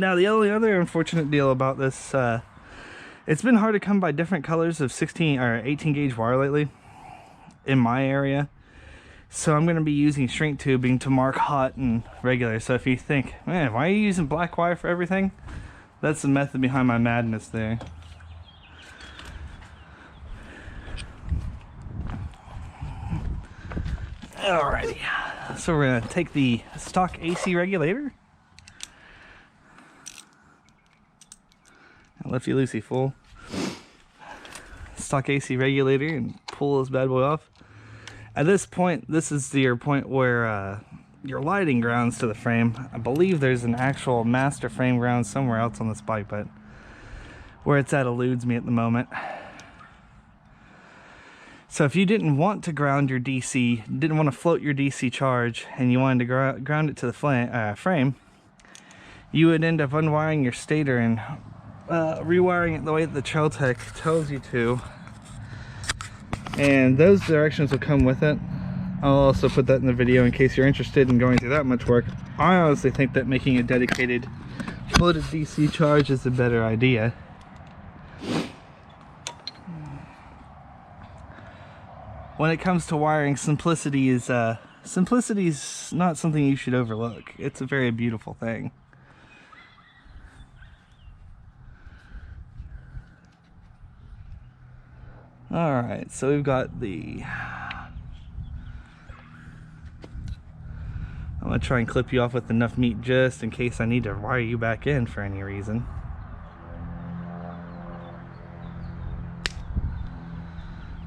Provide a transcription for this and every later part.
Now the only other unfortunate deal about this, it's been hard to come by different colors of 16 or 18 gauge wire lately in my area. So I'm going to be using shrink tubing to mark hot and regular. So if you think, man, why are you using black wire for everything? That's the method behind my madness there. Alrighty, so we're going to take the stock AC regulator. Lefty loosey fool. Stock AC regulator and pull this bad boy off. At this point, this is your point where your lighting grounds to the frame. I believe there's an actual master frame ground somewhere else on this bike, but where it's at eludes me at the moment. So if you didn't want to ground your DC, didn't want to float your DC charge, and you wanted to ground it to the frame, you would end up unwiring your stator and rewiring it the way that the Trail Tech tells you to. And those directions will come with it. I'll also put that in the video in case you're interested in going through that much work. I honestly think that making a dedicated floated DC charge is a better idea. When it comes to wiring, simplicity is not something you should overlook. It's a very beautiful thing. Alright, so we've got the... I'm going to try and clip you off with enough meat just in case I need to wire you back in for any reason.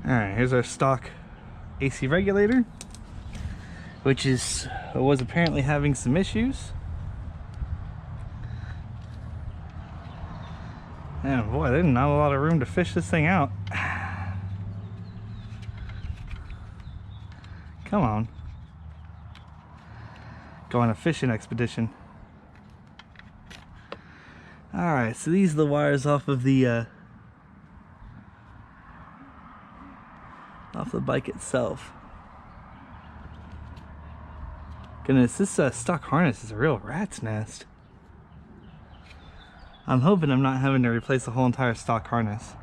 Alright, here's our stock AC regulator, which was apparently having some issues. And boy, there's not a lot of room to fish this thing out. Come on. Go on a fishing expedition. Alright, so these are the wires off of the bike itself. Goodness, this stock harness is a real rat's nest. I'm hoping I'm not having to replace the whole entire stock harness.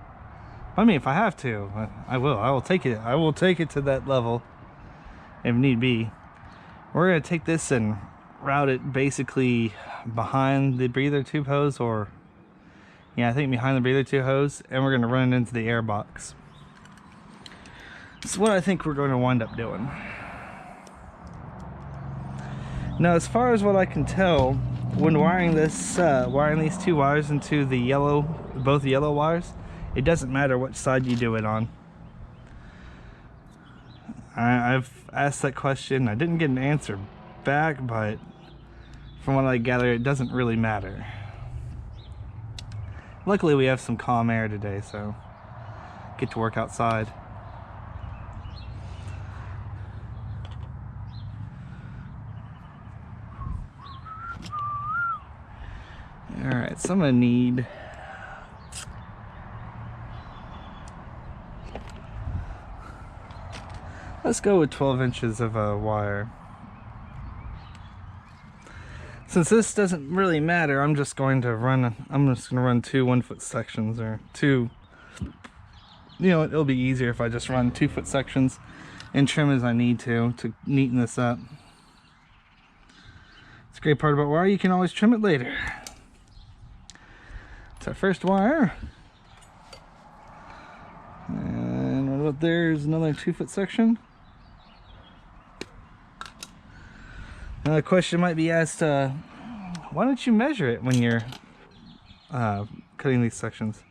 I mean, if I have to, I will. I will take it. I will take it to that level if need be. We're going to take this and route it basically behind the breather tube hose, or yeah, I think behind the breather tube hose, and we're going to run it into the air box. That's what I think we're going to wind up doing. Now, as far as what I can tell, when wiring this, wiring these two wires into the yellow, both yellow wires, it doesn't matter which side you do it on. I've asked that question. I didn't get an answer back, but from what I gather, it doesn't really matter. Luckily, we have some calm air today, so get to work outside. Alright, so I'm gonna need let's go with 12 inches of wire. Since this doesn't really matter, I'm just going to run two 1 foot sections, or two, you know, it'll be easier if I just run 2 foot sections and trim as I need to neaten this up. It's a great part about wire, you can always trim it later. It's our first wire. And what about there's another 2 foot section. Now the question might be asked, why don't you measure it when you're cutting these sections?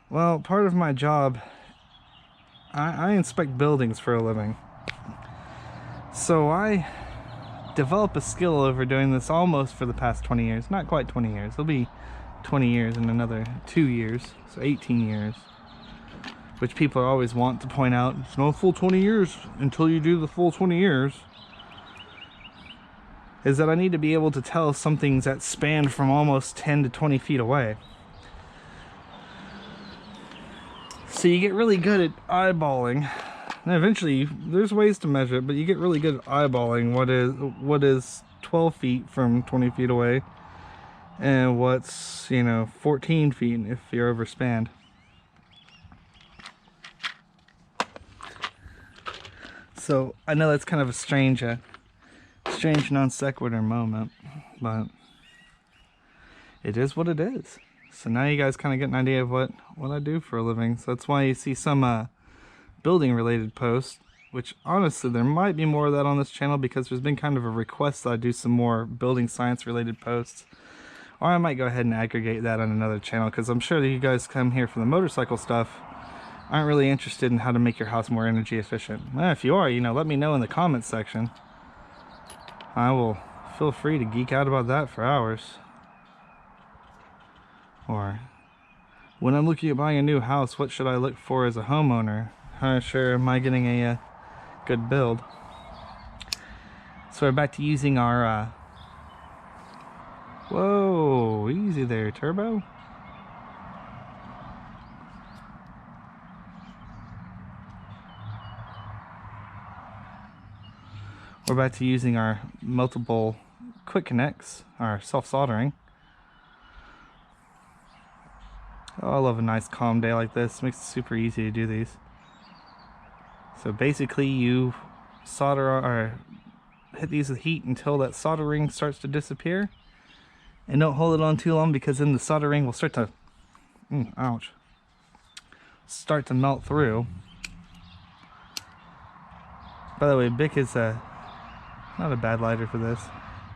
Well, part of my job, I inspect buildings for a living. So I developed a skill over doing this almost for the past 20 years. Not quite 20 years. It'll be 20 years in another 2 years. So 18 years. Which people always want to point out. It's not a full 20 years until you do the full 20 years. Is that I need to be able to tell something's that span from almost 10 to 20 feet away. So you get really good at eyeballing, and eventually there's ways to measure it, but you get really good at eyeballing what is 12 feet from 20 feet away, and what's, you know, 14 feet if you're overspanned. So I know that's kind of a strange non sequitur moment, but it is what it is. So now you guys kind of get an idea of what I do for a living. So that's why you see some building related posts, which honestly there might be more of that on this channel, because there's been kind of a request that I do some more building science related posts. Or I might go ahead and aggregate that on another channel, because I'm sure that you guys come here for the motorcycle stuff aren't really interested in how to make your house more energy efficient. Well, if you are, you know, let me know in the comments section. I will feel free to geek out about that for hours. Or, when I'm looking at buying a new house, what should I look for as a homeowner? How sure am I getting a good build? So we're back to using our whoa, easy there, turbo. We're back to using our multiple quick connects, our self-soldering. Oh, I love a nice calm day like this. It makes it super easy to do these. So basically you solder or hit these with heat until that solder ring starts to disappear. And don't hold it on too long, because then the solder ring will start to, ouch, start to melt through. By the way, Bic is not a bad lighter for this.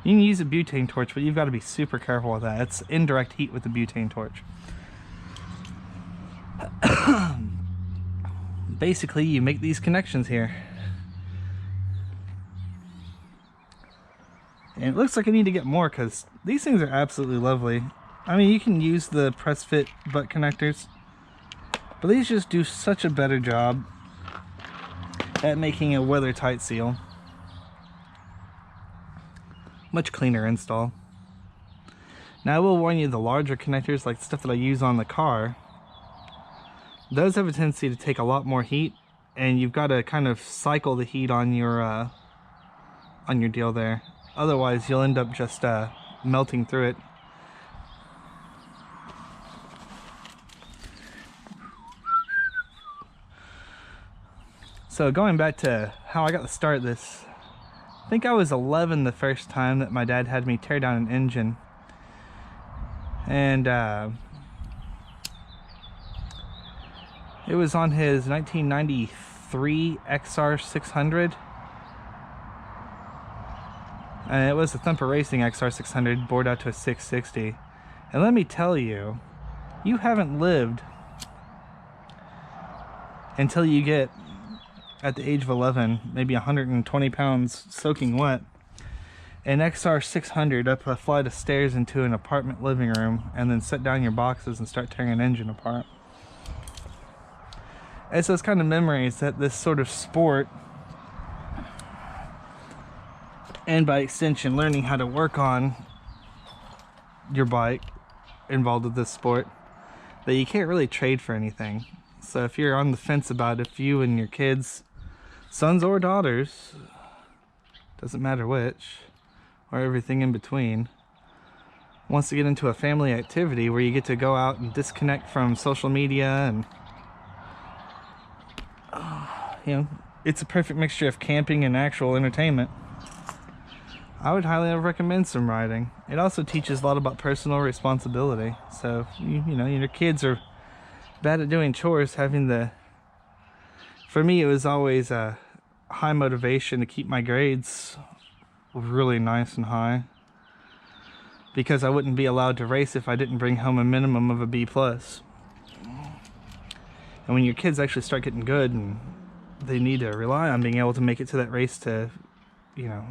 You can use a butane torch, but you've got to be super careful with that. It's indirect heat with the butane torch. Basically, you make these connections here. And it looks like I need to get more, because these things are absolutely lovely. I mean, you can use the press fit butt connectors, but these just do such a better job at making a weather tight seal. Much cleaner install. Now I will warn you, the larger connectors, like stuff that I use on the car, those have a tendency to take a lot more heat, and you've got to kind of cycle the heat on your deal there. Otherwise you'll end up just melting through it. So going back to how I got to start this, I think I was 11 the first time that my dad had me tear down an engine. And it was on his 1993 XR600. And it was a Thumper Racing XR600 bored out to a 660. And let me tell you, you haven't lived until you get, at the age of 11, maybe 120 pounds soaking wet, an XR600 up a flight of stairs into an apartment living room, and then set down your boxes and start tearing an engine apart. It's those kind of memories that this sort of sport, and by extension learning how to work on your bike involved with this sport, that you can't really trade for anything. So if you're on the fence about if you and your kids, sons or daughters, doesn't matter which, or everything in between, wants to get into a family activity where you get to go out and disconnect from social media, and you know, it's a perfect mixture of camping and actual entertainment, I would highly recommend some riding. It also teaches a lot about personal responsibility. So if you know, your kids are bad at doing chores, having the, for me it was always a high motivation to keep my grades really nice and high, because I wouldn't be allowed to race if I didn't bring home a minimum of a B+. And when your kids actually start getting good and they need to rely on being able to make it to that race to, you know,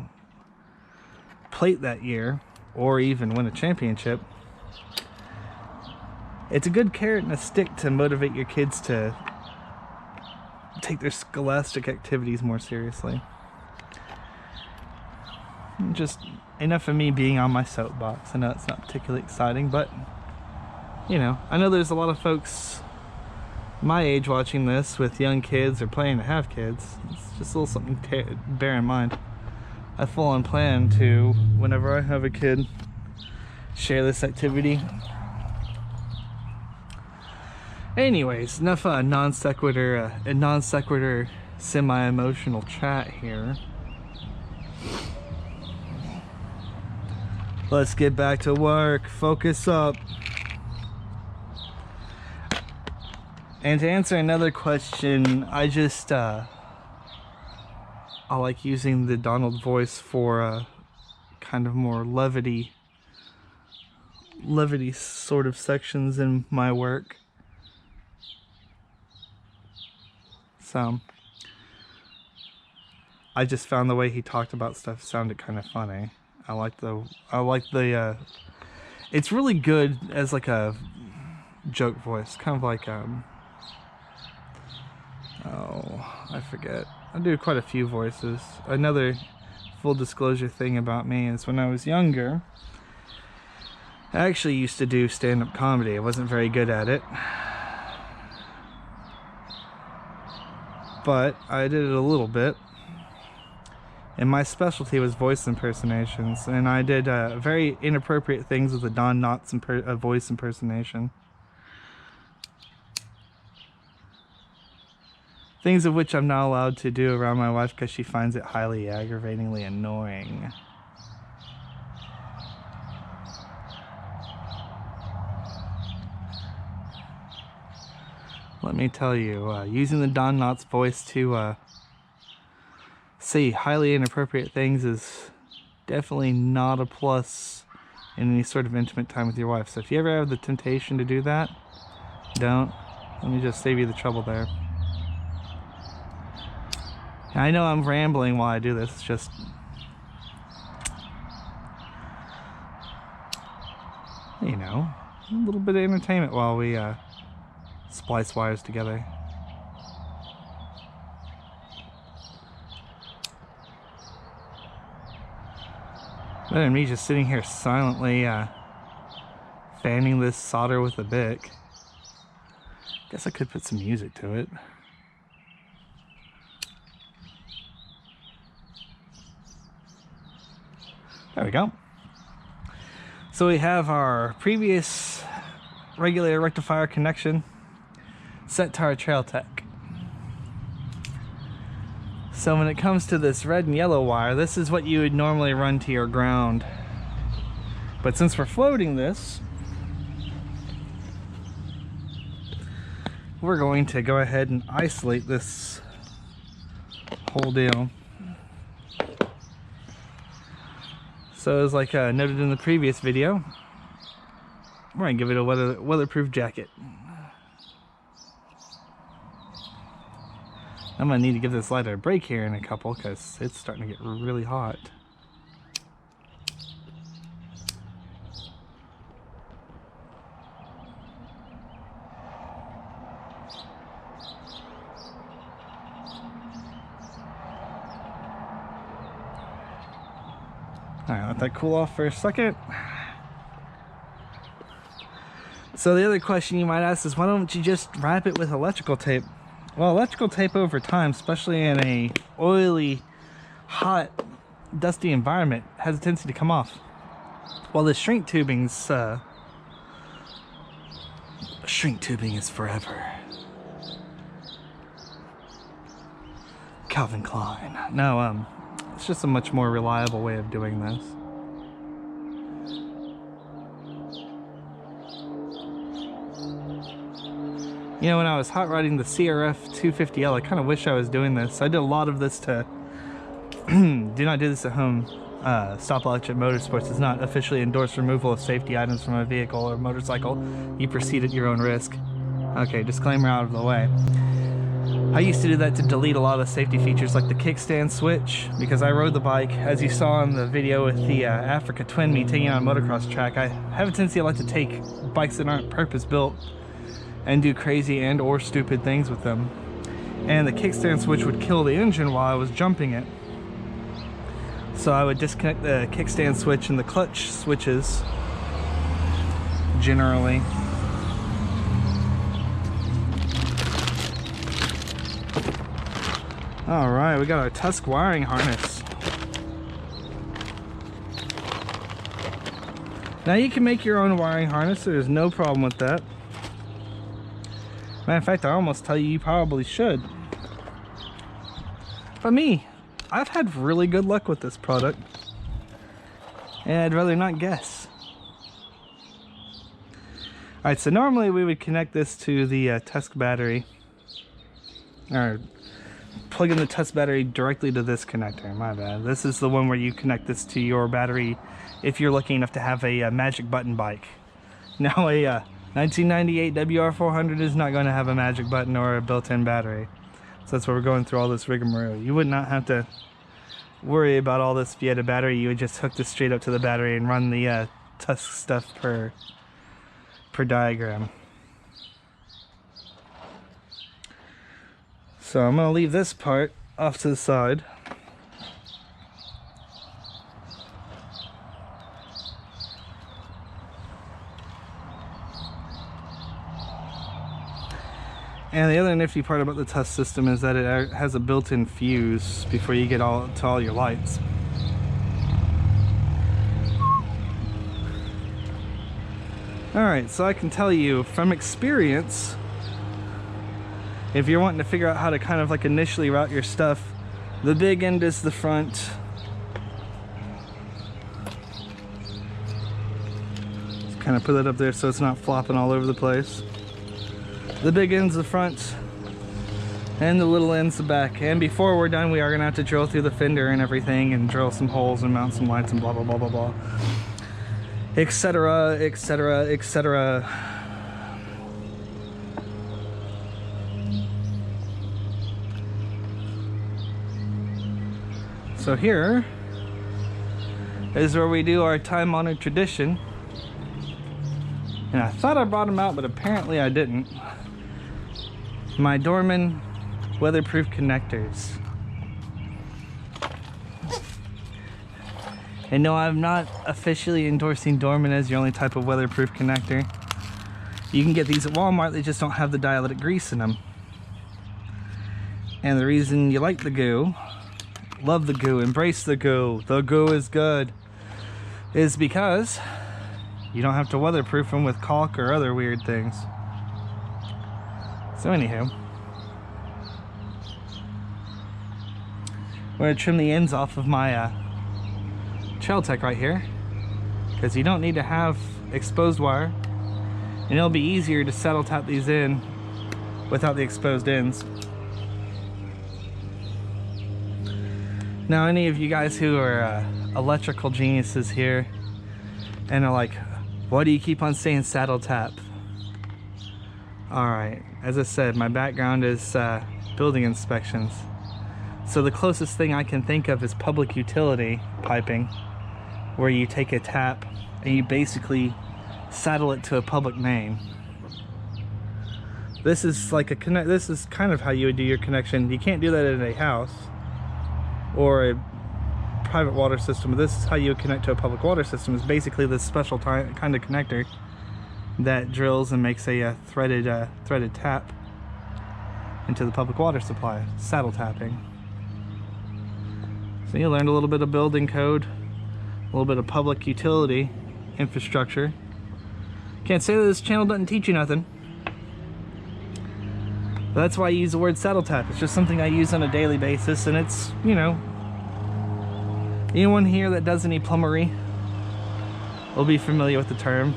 plate that year or even win a championship, it's a good carrot and a stick to motivate your kids to take their scholastic activities more seriously. Just enough of me being on my soapbox. I know it's not particularly exciting, but you know, I know there's a lot of folks my age watching this with young kids or planning to have kids. It's just a little something to bear in mind. I full on plan to, whenever I have a kid, share this activity. Anyways, enough non sequitur semi-emotional chat here. Let's get back to work. Focus up. And to answer another question, I like using the Donald voice for kind of more levity sort of sections in my work. So I just found the way he talked about stuff sounded kind of funny. I like the it's really good as like a joke voice, kind of like oh, I forget. I do quite a few voices. Another full disclosure thing about me is when I was younger, I actually used to do stand-up comedy. I wasn't very good at it, but I did it a little bit. And my specialty was voice impersonations, and I did very inappropriate things with the Don Knotts voice impersonation. Things of which I'm not allowed to do around my wife because she finds it highly aggravatingly annoying. Let me tell you, using the Don Knotts voice to say highly inappropriate things is definitely not a plus in any sort of intimate time with your wife. So if you ever have the temptation to do that, don't. Let me just save you the trouble there. I know I'm rambling while I do this, it's just you know, a little bit of entertainment while we splice wires together. Better than me just sitting here silently fanning this solder with a Bic. Guess I could put some music to it. There we go. So we have our previous regulator rectifier connection set to our trail tech. So when it comes to this red and yellow wire, this is what you would normally run to your ground. But since we're floating this, we're going to go ahead and isolate this whole deal. So as like noted in the previous video, we're going to give it a weatherproof jacket. I'm going to need to give this lighter a break here in a couple because it's starting to get really hot. Alright, let that cool off for a second. So the other question you might ask is, why don't you just wrap it with electrical tape? Well, electrical tape over time, especially in a oily, hot, dusty environment, has a tendency to come off. While the shrink tubing is forever. Calvin Klein. No, it's just a much more reliable way of doing this. You know, when I was hot rodding the CRF 250L, I kind of wish I was doing this. I did a lot of this to do not do this at home. Stoplogic Motorsports does not officially endorse removal of safety items from a vehicle or motorcycle. You proceed at your own risk. Okay, disclaimer out of the way. I used to do that to delete a lot of safety features like the kickstand switch, because I rode the bike, as you saw in the video with the Africa Twin me taking on a motocross track. I have a tendency to like to take bikes that aren't purpose built and do crazy and or stupid things with them. And the kickstand switch would kill the engine while I was jumping it. So I would disconnect the kickstand switch and the clutch switches generally. Alright, we got our Tusk wiring harness. Now you can make your own wiring harness, there's no problem with that. Matter of fact, I almost tell you, you probably should. But me, I've had really good luck with this product. And I'd rather not guess. Alright, so normally we would connect this to the Tusk battery. Or plug in the Tusk battery directly to this connector, my bad. This is the one where you connect this to your battery if you're lucky enough to have a magic button bike. Now a 1998 WR400 is not going to have a magic button or a built-in battery. So that's why we're going through all this rigmarole. You would not have to worry about all this if you had a battery. You would just hook this straight up to the battery and run the Tusk stuff per diagram. So I'm going to leave this part off to the side. And the other nifty part about the Tusk system is that it has a built-in fuse before you get to all your lights. Alright, so I can tell you from experience, if you're wanting to figure out how to kind of like initially route your stuff, the big end is the front. Just kind of put that up there so it's not flopping all over the place. The big end's the front, and the little end's the back. And before we're done, we are gonna have to drill through the fender and everything, and drill some holes and mount some lights and blah blah blah blah blah, etc., etc., etc. So here is where we do our time-honored tradition, and I thought I brought them out, but apparently I didn't. My Dorman weatherproof connectors. And no, I'm not officially endorsing Dorman as your only type of weatherproof connector. You can get these at Walmart, they just don't have the dielectric grease in them. And the reason you like the goo, love the goo, embrace the goo is good, is because you don't have to weatherproof them with caulk or other weird things. So anywho, I'm going to trim the ends off of my Trail Tech right here, because you don't need to have exposed wire, and it'll be easier to saddle tap these in without the exposed ends. Now any of you guys who are electrical geniuses here and are like, why do you keep on saying saddle tap? Alright, as I said, my background is building inspections. So the closest thing I can think of is public utility piping, where you take a tap and you basically saddle it to a public main. This is like this is kind of how you would do your connection. You can't do that in a house or a private water system. This is how you would connect to a public water system. It's basically this special kind of connector that drills and makes a threaded tap into the public water supply, saddle tapping. So you learned a little bit of building code, a little bit of public utility infrastructure. Can't say that this channel doesn't teach you nothing. But that's why I use the word saddle tap. It's just something I use on a daily basis, and it's, you know, anyone here that does any plumbery will be familiar with the term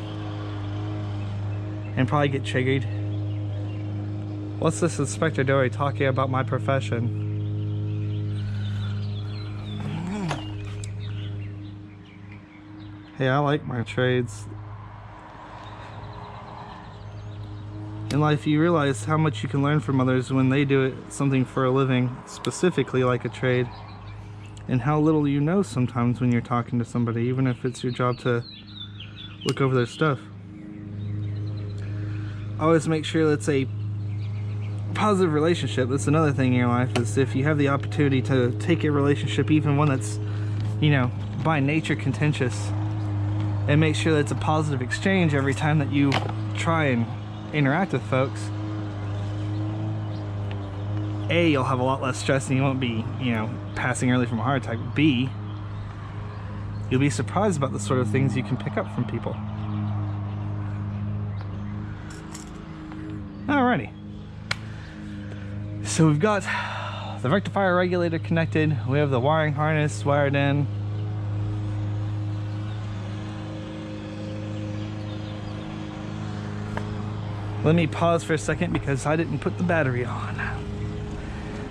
and probably get triggered. What's this Inspector Dory talking about my profession? Hey, I like my trades. In life, you realize how much you can learn from others when they do something for a living, specifically like a trade, and how little you know sometimes when you're talking to somebody, even if it's your job to look over their stuff. Always make sure that's a positive relationship. That's another thing in your life, is if you have the opportunity to take a relationship, even one that's, you know, by nature contentious, and make sure that it's a positive exchange every time that you try and interact with folks. A, you'll have a lot less stress and you won't be, you know, passing early from a heart attack. B, You'll be surprised about the sort of things you can pick up from people. Alrighty. So we've got the rectifier regulator connected. We have the wiring harness wired in. Let me pause for a second because I didn't put the battery on.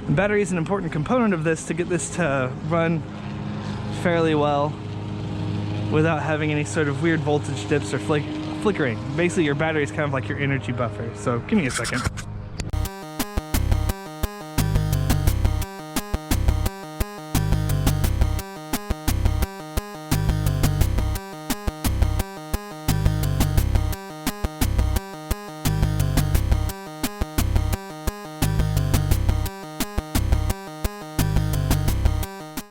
The battery is an important component of this to get this to run fairly well without having any sort of weird voltage dips or flickering. Basically, your battery is kind of like your energy buffer. So give me a second.